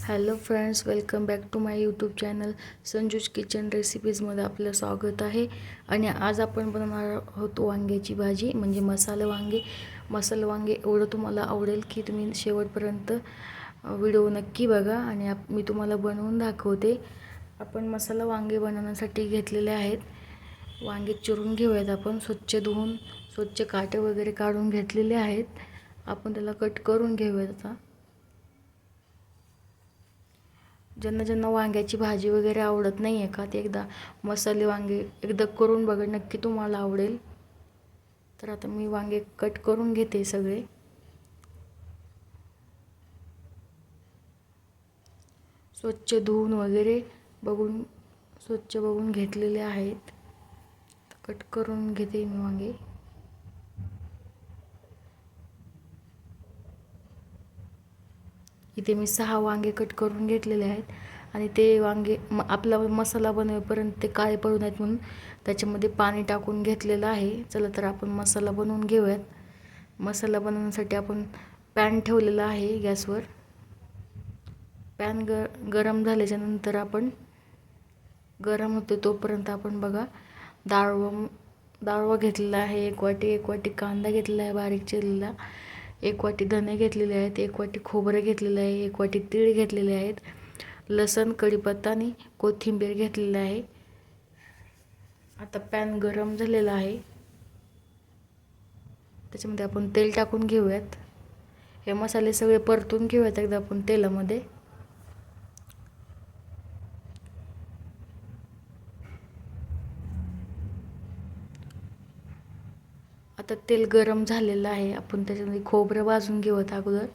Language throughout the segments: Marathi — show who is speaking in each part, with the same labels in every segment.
Speaker 1: Hello friends, welcome back to my YouTube channel Sanju's kitchen रेसिपीजमध्ये आपलं स्वागत आहे. आणि आज आपण बनवणार आहोत वांग्याची भाजी, म्हणजे मसाला वांगे एवढं तुम्हाला आवडेल की तुम्ही शेवटपर्यंत व्हिडिओ नक्की बघा आणि मी तुम्हाला बनवून दाखवते. आपण मसाला वांगे बनवण्यासाठी घेतलेले आहेत. वांगे चिरून घेऊयात. आपण स्वच्छ धुवून स्वच्छ काटे वगैरे काढून घेतलेले आहेत. आपण त्याला कट करून घेऊयात. आता ज्यांना वांग्याची भाजी वगैरे आवडत नाही आहे का, ते एकदा मसाले वांगे एकदा करून बघा, नक्की तुम्हाला आवडेल. तर आता मी वांगे कट करून घेते सगळे. स्वच्छ धुवून वगैरे स्वच्छ बघून घेतलेले आहेत. कट करून घेते मी वांगे. इथे मी 6 वांगे कट करून घेतलेले आहेत. आणि ते वांगे आपला मसाला बनवेपर्यंत ते काळे पडू नयेत म्हणून त्याच्यामध्ये पाणी टाकून घेतलेलं आहे. चला तर आपण मसाला बनवून घेऊयात. मसाला बनवण्यासाठी आपण पॅन ठेवलेला आहे गॅसवर. पॅन गरम झाल्याच्यानंतर आपण गरम होते तोपर्यंत आपण बघा डाळवा घेतलेला आहे. एक वाटी कांदा घेतलेला आहे बारीक चिरलेला. 1 वाटी धने घेतलेले आहेत. 1 वाटी खोबरं घेतलेलं आहे. 1 वाटी तीळ घेतलेले आहेत. लसण, कढीपत्ता आणि कोथिंबीर घेतलेलं आहे. आता पॅन गरम झालेला आहे. त्याच्यामध्ये आपण तेल टाकून घेऊयात. हे मसाले सगळे परतून घेऊयात एकदा आपण तेलामध्ये. आता तेल गरम झालेलं आहे. आपण त्याच्यामध्ये खोबरं भाजून घेऊयात अगोदर.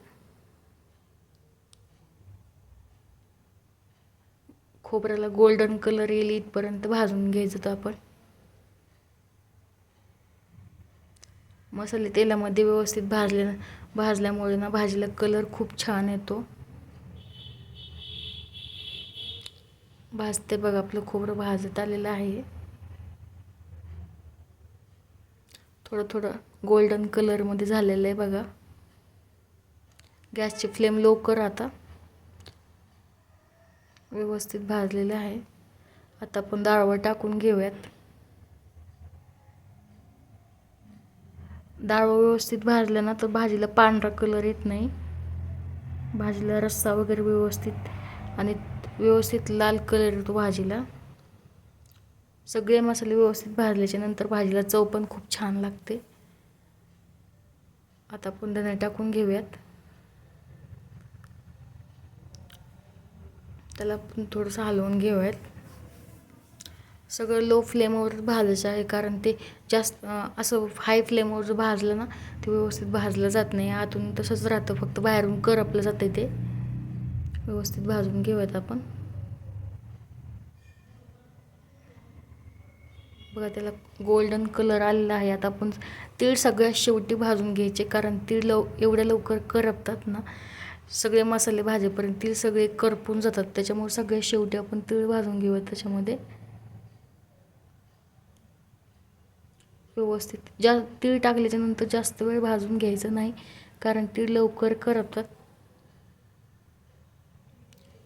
Speaker 1: खोबऱ्याला गोल्डन कलर येईल इथपर्यंत भाजून घ्यायचं. तर आपण मसाले तेलामध्ये व्यवस्थित भाजल्यामुळे ना भाजीला कलर खूप छान येतो. भाजते बघा, आपलं खोबरं भाजत आलेलं आहे. थोडं गोल्डन कलरमध्ये झालेलं आहे बघा. गॅसची फ्लेम लो कर. आता व्यवस्थित भाजलेलं आहे. आता आपण डाळवा टाकून घेऊयात. डाळवा व्यवस्थित भाजलं ना तर भाजीला पांढरा कलर येत नाही. भाजीला रस्सा वगैरे व्यवस्थित लाल कलर येतो भाजीला. सगळे मसाले व्यवस्थित भाजल्याच्या नंतर भाजीला चव पण खूप छान लागते. आता आपण धने टाकून घेऊयात. त्याला आपण थोडंसं हलवून घेऊयात. सगळं लो फ्लेमवर भाजायचं आहे, कारण ते जास्त असं हाय फ्लेमवर जर भाजलं ना ते व्यवस्थित भाजलं जात नाही. आतून तसंच राहतं, फक्त बाहेरून करपलं जाते. ते व्यवस्थित भाजून घेऊयात आपण. बघा, त्याला गोल्डन कलर आलेला आहे. आता आपण तीळ सगळ्यात शेवटी भाजून घ्यायचे, कारण तीळ एवढ्या लवकर करपतात ना. सगळे मसाले भाजेपर्यंत तीळ सगळे करपून जातात. त्याच्यामुळे सगळ्यात शेवटी आपण तीळ भाजून घेऊयात. त्याच्यामध्ये व्यवस्थित तीळ टाकल्याच्या नंतर जास्त वेळ भाजून घ्यायचं नाही, कारण तीळ लवकर करपतात.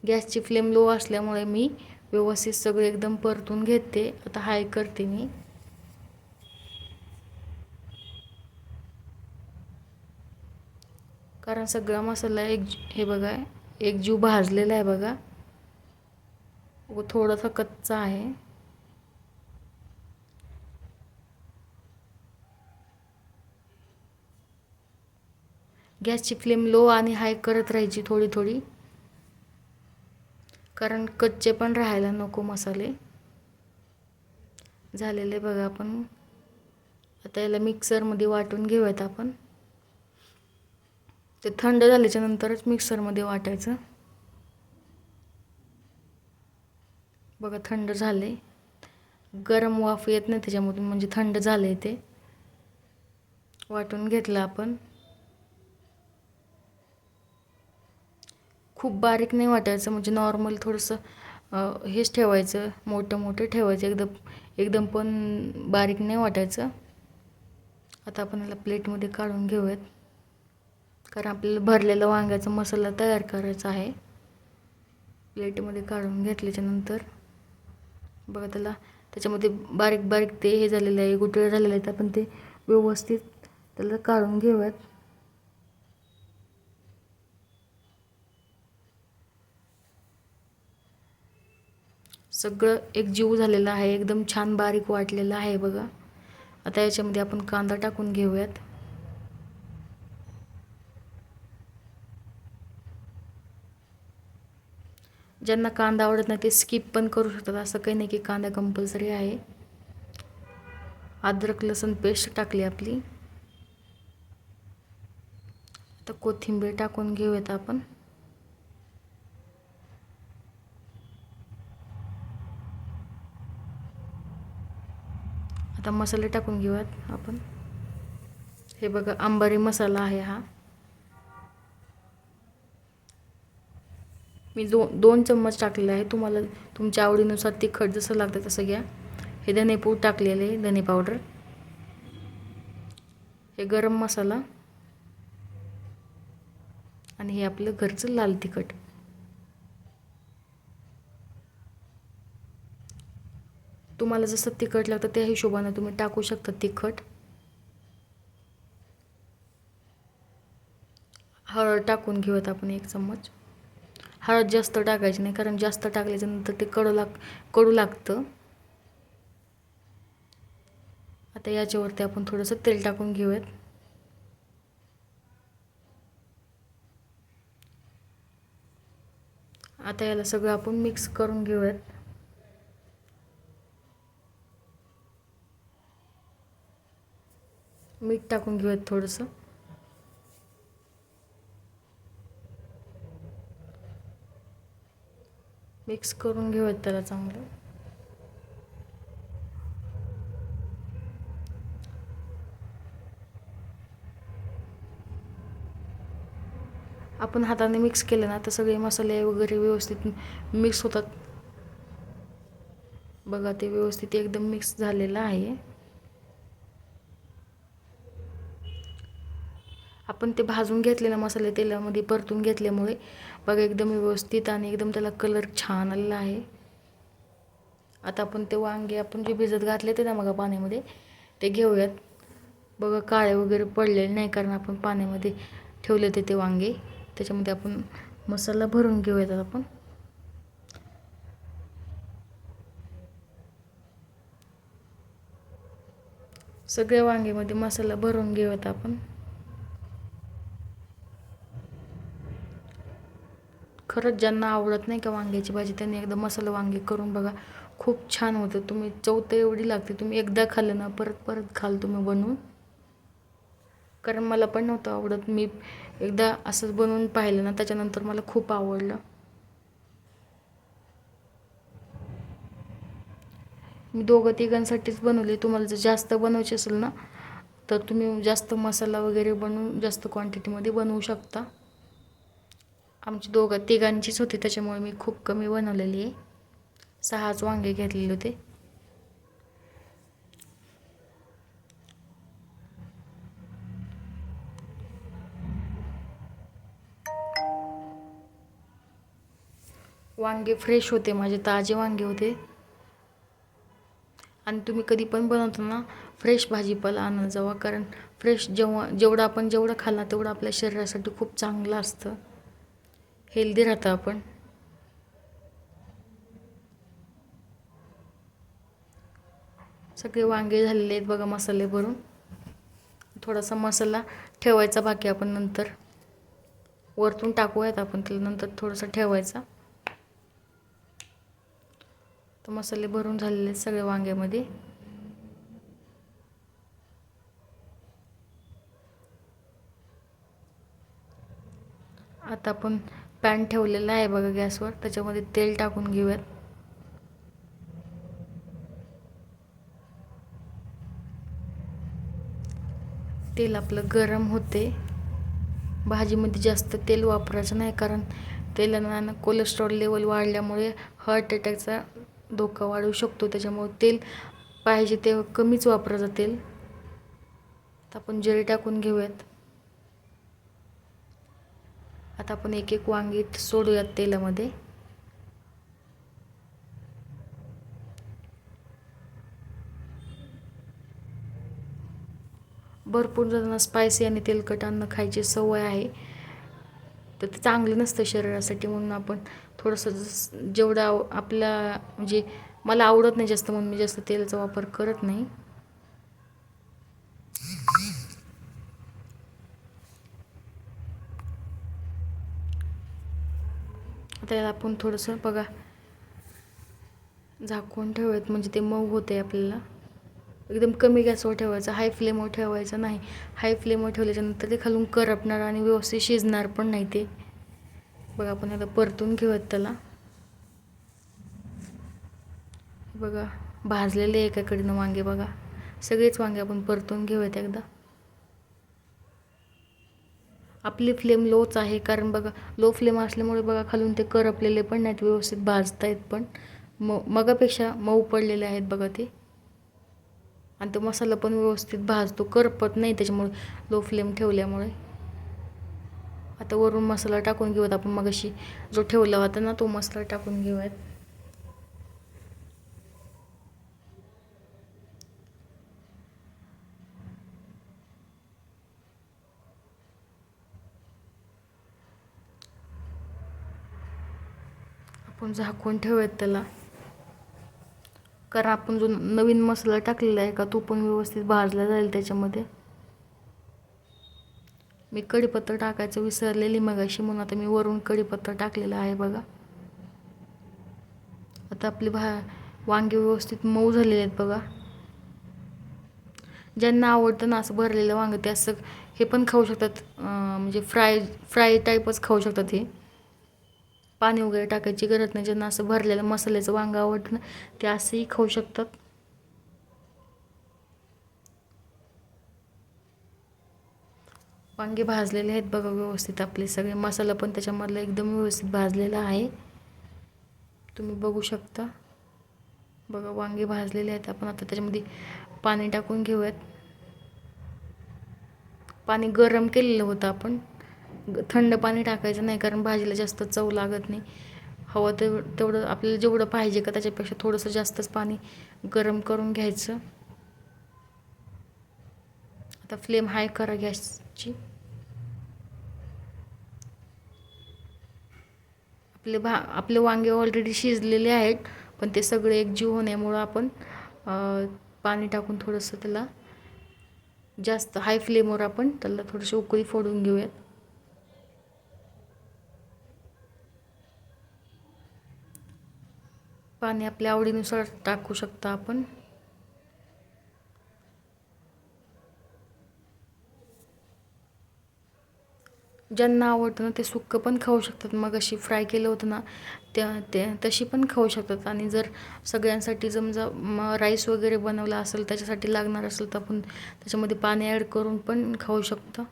Speaker 1: गॅसची फ्लेम लो असल्यामुळे मी व्यवस्थित सगळे एकदम परतून घेते. आता हाय करते मी. कारण सगळा मसाला हे बघा एकजीव भाजलेला आहे बघा. व थोडासा कच्चा आहे. गॅसची फ्लेम लो आणि हाय करत राहायची थोडी, कारण कच्चे पण राहायला नको मसाले. झालेले बघा. आपण आता याला मिक्सरमध्ये वाटून घेऊयात आपण. ते थंड झाल्याच्या नंतरच मिक्सरमध्ये वाटायचं. बघा, थंड झाले. गरम वाफ येत नाही त्याच्यामधून, म्हणजे थंड झाले. ते वाटून घेतलं आपण. खूप बारीक नाही वाटायचं, म्हणजे नॉर्मल थोडंसं हेच ठेवायचं, मोठं ठेवायचं. एकदम पण बारीक नाही वाटायचं. आता आपण याला प्लेटमध्ये काढून घेऊयात, कारण आपल्याला भरलेला वांग्याचा मसाला तयार करायचा आहे. प्लेटमध्ये काढून घेतल्याच्यानंतर बघा त्याच्यामध्ये बारीक बारीक ते हे झालेलं आहे, गुठळ्या झालेल्या आहेत. आपण ते व्यवस्थित त्याला काढून घेऊयात. सगळं एकजीव झालेलं आहे, एकदम छान बारीक वाटलेलं आहे बघा. आता याच्यामध्ये आपण कांदा टाकून घेऊयात. ज्यांना कांदा आवडत नाही ते स्किप पण करू शकतात, असं काही नाही की कांदा कंपल्सरी आहे. अद्रक लसूण पेस्ट टाकली आपली. आता कोथिंबीर टाकून घेऊयात आपण. आता मसाले टाकून घेऊयात आपण. हे बघा अंबारी मसाला आहे हा. मी दोन चम्मच टाकलेला आहे. तुम्हाला तुमच्या आवडीनुसार तिखट जसं लागतं तसं घ्या. हे धनेपूड टाकलेले, धने पावडर. हे गरम मसाला आणि हे आपलं घरचं लाल तिखट. तुम्हाला जसं तिखट लागतं त्या हिशोबाने तुम्ही टाकू शकता तिखट. हळद टाकून घेऊयात आपण 1 चम्मच. हळद जास्त टाकायची नाही, कारण जास्त टाकल्याच्यानंतर ते कडू लागतं. आता याच्यावरती आपण थोडंसं तेल टाकून घेऊयात. आता याला सगळं आपण मिक्स करून घेऊयात. मीठ टाकून घेऊयात थोडंसं. मिक्स करून घेऊयात त्याला चांगलं. आपण हाताने मिक्स केलं ना तर सगळे मसाले वगैरे व्यवस्थित मिक्स होतात. बघा ते व्यवस्थित एकदम मिक्स झालेलं आहे. आपण ते भाजून घेतलेला मसाले तेलामध्ये परतून घेतल्यामुळे बघा एकदम व्यवस्थित आणि एकदम त्याला कलर छान आलेला आहे. आता आपण ते वांगे आपण जे भिजत घातले ते ना मग पाण्यामध्ये ते घेऊयात. बघा काळे वगैरे पडलेले नाही, कारण आपण पाण्यामध्ये ठेवले ते वांगे. त्याच्यामध्ये आपण मसाला भरून घेऊयात. आपण सगळ्या वांग्यामध्ये मसाला भरून घेऊयात आपण. खरंच ज्यांना आवडत नाही का वांग्याची भाजी त्यांनी एकदा मसाला वांगे करून बघा, खूप छान होतं. तुम्ही चव तर एवढी लागते, तुम्ही एकदा खाल्लं ना परत परत खाल तुम्ही बनवून. कारण मला पण नव्हतं आवडत, मी एकदा असंच बनवून पाहिलं ना त्याच्यानंतर मला खूप आवडलं. मी 2-3 बनवले. तुम्हाला जर जास्त बनवायचे असेल ना तर तुम्ही जास्त मसाला वगैरे बनवून जास्त क्वांटिटीमध्ये बनवू शकता. आमची 2-3 होती त्याच्यामुळे मी खूप कमी बनवलेली आहे. 6 वांगे घेतलेले होते. वांगे फ्रेश होते, माझे ताजे वांगे होते. आणि तुम्ही कधी पण बनवताना फ्रेश भाजीपाला आणत जावा, कारण फ्रेश जेवढं खाल्लं तेवढं आपल्या शरीरासाठी खूप चांगलं असतं, हेल्दी राहतं आपण. सगळे वांगे झालेले आहेत बघा मसाले भरून. थोडासा मसाला ठेवायचा बाकी, आपण नंतर वरतून टाकूयात आपण त्याला, नंतर थोडासा ठेवायचा. तर मसाले भरून झालेले आहेत सगळे वांग्यामध्ये. आता आपण पॅन ठेवलेला आहे बघा गॅसवर, त्याच्यामध्ये तेल टाकून घेऊयात. तेल आपलं गरम होते. भाजीमध्ये जास्त तेल वापरायचं नाही, कारण तेलानं कोलेस्ट्रॉल लेवल वाढल्यामुळे हार्ट अटॅकचा धोका वाढू शकतो. त्याच्यामुळे तेल पाहिजे ते कमीच वापरायचं तेल. आता आपण जिरे टाकून घेऊयात. आता आपण एक वांगी सोडूयात तेलामध्ये. भरपूर जणांना स्पायसी आणि तेलकट अन्न खायची सवय आहे, तर ते चांगलं नसतं शरीरासाठी. म्हणून आपण थोडंसं जेवढं आपल्या म्हणजे मला आवडत नाही जास्त, म्हणून मी जास्त तेलाचा वापर करत नाही. आता याला आपण थोडंसं बघा झाकून ठेवायचं, म्हणजे ते मऊ होते. आपल्याला एकदम कमी गॅसवर ठेवायचं, हाय फ्लेमवर ठेवायचं नाही. हाय फ्लेमवर ठेवल्याच्यानंतर ते खालून करपणार आणि व्यवस्थित शिजणार पण नाही ते. बघा आपण आता परतून घेऊयात त्याला. बघा भाजलेले एकाकडनं वांगे, बघा सगळेच वांगे आपण परतून घेऊयात एकदा. आपली फ्लेम लोच आहे, कारण बघा लो फ्लेम असल्यामुळे बघा खालून ते करपलेले पण नाहीत, व्यवस्थित भाजतायत पण मगापेक्षा मऊ पडलेले आहेत बघा ते. आणि तो मसाला पण व्यवस्थित भाजतो, करपत नाही त्याच्यामुळे लो फ्लेम ठेवल्यामुळे. आता वरून मसाला टाकून घेऊयात आपण, मगाशी जो ठेवला होता ना तो मसाला टाकून घेऊयात. आपण झाकून ठेवूयात त्याला, कारण आपण जो नवीन मसाला टाकलेला आहे का तो पण व्यवस्थित भाजला जाईल त्याच्यामध्ये. मी कढीपत्ता टाकायचं विसरलेली मगाशी, म्हणून आता मी वरून कढीपत्ता टाकलेला आहे बघा. आता आपली वांगे व्यवस्थित मऊ झालेले आहेत बघा. ज्यांना आवडतं ना असं भरलेलं वांगं, ते असं हे पण खाऊ शकतात, म्हणजे फ्राय टाईपच खाऊ शकतात. हे पाणी वगैरे टाकायची गरज नाही. ज्यांना असं भरलेलं मसाल्याचं वांगं आवडतं ना ते असंही खाऊ शकतात. वांगे भाजलेले आहेत बघा व्यवस्थित आपले सगळे, मसाला पण त्याच्यामधला एकदम व्यवस्थित भाजलेला आहे, तुम्ही बघू शकता. बघा वांगे भाजलेले आहेत. आपण आता त्याच्यामध्ये पाणी टाकून घेऊयात. पाणी गरम केलेलं होतं आपण, थंड पाणी टाकायचं नाही, कारण भाजीला जास्त चव लागत नाही. हवं तेवढं आपल्याला जेवढं पाहिजे का त्याच्यापेक्षा थोडंसं जास्तच पाणी गरम करून घ्यायचं. आता फ्लेम हाय करा गॅसची. आपले वांगे ऑलरेडी शिजलेले आहेत, पण ते सगळे एकजीव होण्यामुळं आपण पाणी टाकून थोडंसं त्याला जास्त हाय फ्लेमवर आपण त्याला थोडीशी उकळी फोडून घेऊयात. पाणी आपल्या आवडीनुसार टाकू शकता आपण. ज्यांना आवडतं ना ते सुक्कं पण खाऊ शकतात. मग अशी फ्राय केलं होतं ना ते तशी पण खाऊ शकतात. आणि जर सगळ्यांसाठी समजा राईस वगैरे बनवला असेल, त्याच्यासाठी लागणार असेल, तर आपण त्याच्यामध्ये पाणी ॲड करून पण खाऊ शकतो.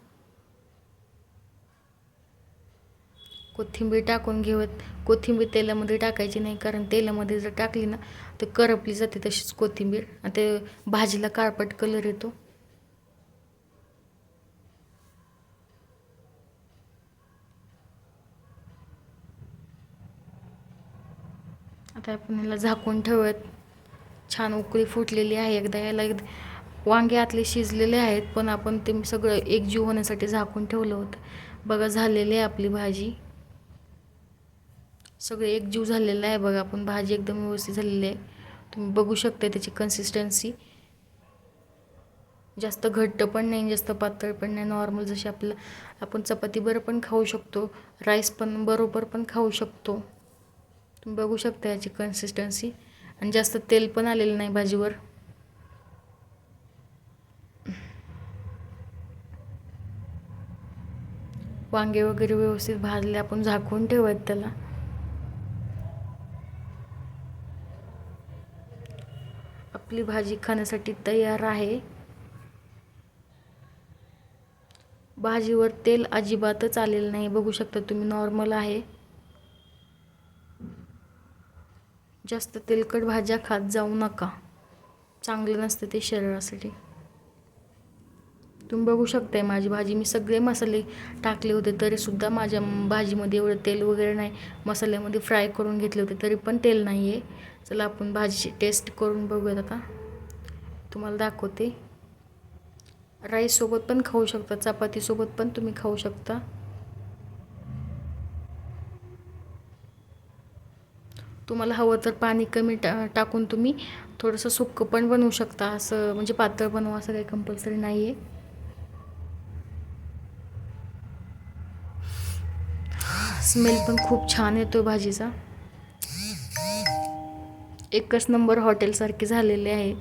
Speaker 1: कोथिंबीर टाकून घेऊयात. कोथिंबीर तेलामध्ये टाकायची नाही, कारण तेलामध्ये जर टाकली ना तर करपली जाते तशीच कोथिंबीर, आणि ते भाजीला काळपट कलर येतो. आता आपण याला झाकून ठेवूयात. छान उकळी फुटलेली आहे एकदा. याला वांगे आतले शिजलेले आहेत, पण आपण ते सगळं एकजीव होण्यासाठी झाकून ठेवलं होतं. बघा झालेली आहे आपली भाजी, सगळं एकजीव झालेलं आहे बघा. आपण भाजी एकदम व्यवस्थित झालेली आहे, तुम्ही बघू शकता त्याची कन्सिस्टन्सी. जास्त घट्ट पण नाही, जास्त पातळ पण नाही, नॉर्मल जशी आपण चपाती बरोबर पण खाऊ शकतो, राईस पण बरोबर पण खाऊ शकतो. तुम्ही बघू शकता याची कन्सिस्टन्सी. आणि जास्त तेल पण आलेलं नाही भाजीवर. वांगे वगैरे व्यवस्थित भाजले, आपण झाकून ठेवूयात त्याला. आपली भाजी खाण्यासाठी तयार आहे. भाजीवर तेल अजिबातच आलेलं नाही, बघू शकता तुम्ही, नॉर्मल आहे. जास्त तेलकट भाज्या खात जाऊ नका, चांगलं नसतं ते शरीरासाठी. तुम्ही बघू शकताय माझी भाजी, मी सगळे मसाले टाकले होते तरीसुद्धा माझ्या भाजीमध्ये एवढं तेल वगैरे नाही. मसाल्यामध्ये फ्राय करून घेतले होते तरी पण तेल नाही आहे. चला आपण भाजीची टेस्ट करून बघूयात. आता तुम्हाला दाखवते. राईससोबत पण खाऊ शकता, चपातीसोबत पण तुम्ही खाऊ शकता. तुम्हाला हवं तर पाणी कमी टाकून तुम्ही थोडंसं सुक्कं पण बनवू शकता. असं म्हणजे पातळ बनवा असं काही कंपल्सरी नाही आहे. स्मेल पण खूप छान येतो भाजीचा. एकच नंबर हॉटेलसारखे झालेले आहे.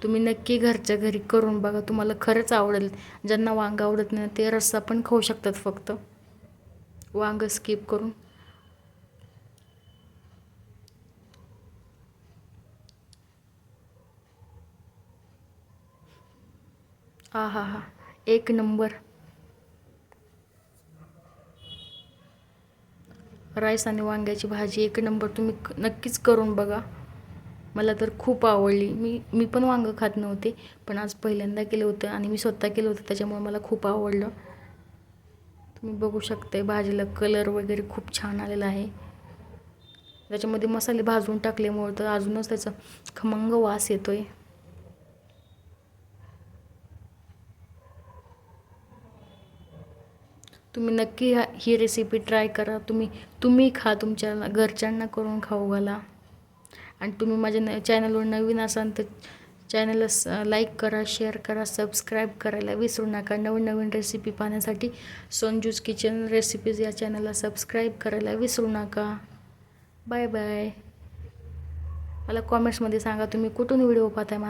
Speaker 1: तुम्ही नक्की घरच्या घरी करून बघा, तुम्हाला खरंच आवडेल. ज्यांना वांग आवडत नाही ते रस्सा पण खाऊ शकतात, फक्त वांग स्किप करून. हा हा हा, एक नंबर. राईस आणि वांग्याची भाजी एक नंबर. तुम्ही नक्कीच करून बघा. मला तर खूप आवडली. मी पण वांगं खात नव्हते, पण आज पहिल्यांदा केलं होतं आणि मी स्वतः केलं होतं, त्याच्यामुळे मला खूप आवडलं. तुम्ही बघू शकता भाजीला कलर वगैरे खूप छान आलेला आहे. त्याच्यामध्ये मसाले भाजून टाकल्यामुळे तर अजूनच त्याचा खमंग वास येतोय. तुम्ही नक्की ही रेसिपी ट्राय करा. तुम्ही खा, तुमच्या घरच्यांना करून खाऊ घाला. आणि तुम्ही माझ्या चॅनलवर नवीन असाल तर चॅनलला लाईक करा, शेअर करा, सबस्क्राईब करायला विसरू नका. नवीन रेसिपी पाहण्यासाठी संजूज किचन रेसिपीज या चॅनलला सबस्क्राईब करायला विसरू नका. Bye bye. मला कॉमेंट्समध्ये सांगा तुम्ही कुठून व्हिडिओ पाहताय माझा.